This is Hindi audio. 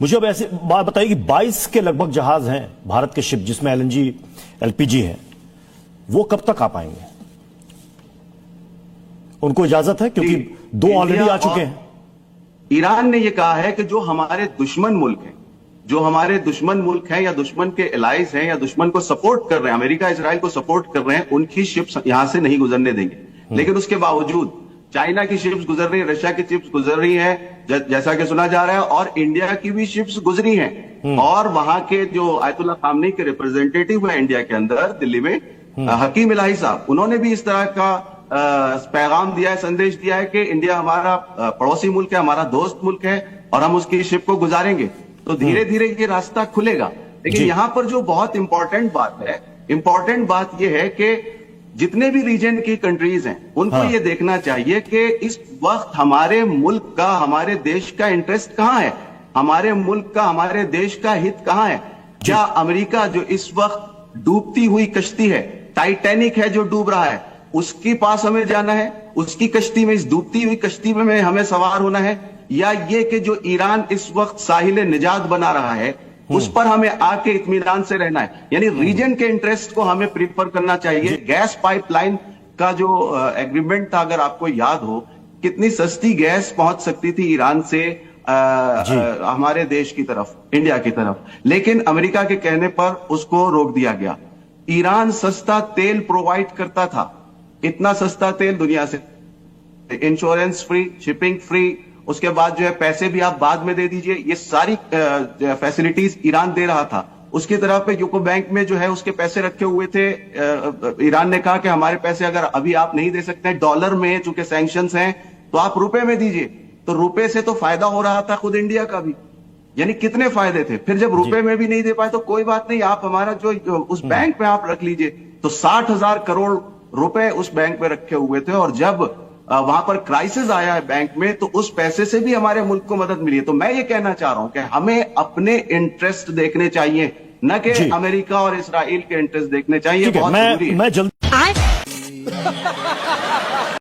मुझे अब ऐसी बात बताइए कि 22 के लगभग जहाज हैं भारत के शिप जिसमें एलएनजी एलपीजी है, वो कब तक आ पाएंगे? उनको इजाजत है क्योंकि 2 ऑलरेडी आ चुके हैं। ईरान ने यह कहा है कि जो हमारे दुश्मन मुल्क हैं, जो हमारे दुश्मन मुल्क हैं या दुश्मन के एलाइज हैं या दुश्मन को सपोर्ट कर रहे हैं, अमेरिका इजराइल को सपोर्ट कर रहे हैं, उनकी शिप्स यहां से नहीं गुजरने देंगे। लेकिन उसके बावजूद चाइना की शिप्स गुजर रही है, रशिया की शिप्स गुजर रही है, जैसा कि सुना जा रहा है, और इंडिया की भी शिप्स गुजरी हैं। और वहां के जो आयतुल्ला खामनी के रिप्रेजेंटेटिव है इंडिया के अंदर दिल्ली में, हकीम इलाही साहब, उन्होंने भी इस तरह का पैगाम दिया है, संदेश दिया है कि इंडिया हमारा पड़ोसी मुल्क है, हमारा दोस्त मुल्क है और हम उसकी शिप को गुजारेंगे। तो धीरे धीरे ये रास्ता खुलेगा। लेकिन यहां पर जो बहुत इंपॉर्टेंट बात है, इंपॉर्टेंट बात यह है कि जितने भी रीजन की कंट्रीज हैं उनको ये देखना चाहिए कि इस वक्त हमारे मुल्क का, हमारे देश का इंटरेस्ट कहां है, हमारे मुल्क का, हमारे देश का हित कहां है। क्या अमेरिका जो इस वक्त डूबती हुई कश्ती है, टाइटैनिक है जो डूब रहा है, उसके पास हमें जाना है, उसकी कश्ती में, इस डूबती हुई कश्ती में हमें सवार होना है, या ये कि जो ईरान इस वक्त साहिल निजात बना रहा है उस पर हमें आके इत्मीनान से रहना है। यानी रीजन के इंटरेस्ट को हमें प्रीफर करना चाहिए। गैस पाइपलाइन का जो एग्रीमेंट था, अगर आपको याद हो, कितनी सस्ती गैस पहुंच सकती थी ईरान से हमारे देश की तरफ, इंडिया की तरफ, लेकिन अमेरिका के कहने पर उसको रोक दिया गया। ईरान सस्ता तेल प्रोवाइड करता था, इतना सस्ता तेल दुनिया से, इंश्योरेंस फ्री, शिपिंग फ्री, उसके बाद जो है पैसे भी आप बाद में दे दीजिए, ये सारी फैसिलिटीज ईरान दे रहा था। उसकी तरफ पे यूको बैंक में जो है उसके पैसे रखे हुए थे। ईरान ने कहा कि हमारे पैसे अगर अभी आप नहीं दे सकते डॉलर में, चूंकि सैंक्शंस हैं, तो आप रुपए में दीजिए। तो रुपए से तो फायदा हो रहा था खुद इंडिया का भी, यानी कितने फायदे थे। फिर जब रुपए में भी नहीं दे पाए तो कोई बात नहीं, आप हमारा जो उस बैंक में आप रख लीजिए। तो 60,000 करोड़ रुपए उस बैंक में रखे हुए थे, और जब वहां पर क्राइसिस आया है बैंक में, तो उस पैसे से भी हमारे मुल्क को मदद मिली है। तो मैं ये कहना चाह रहा हूं कि हमें अपने इंटरेस्ट देखने चाहिए, न कि अमेरिका और इसराइल के इंटरेस्ट देखने चाहिए। बहुत जरूरी है।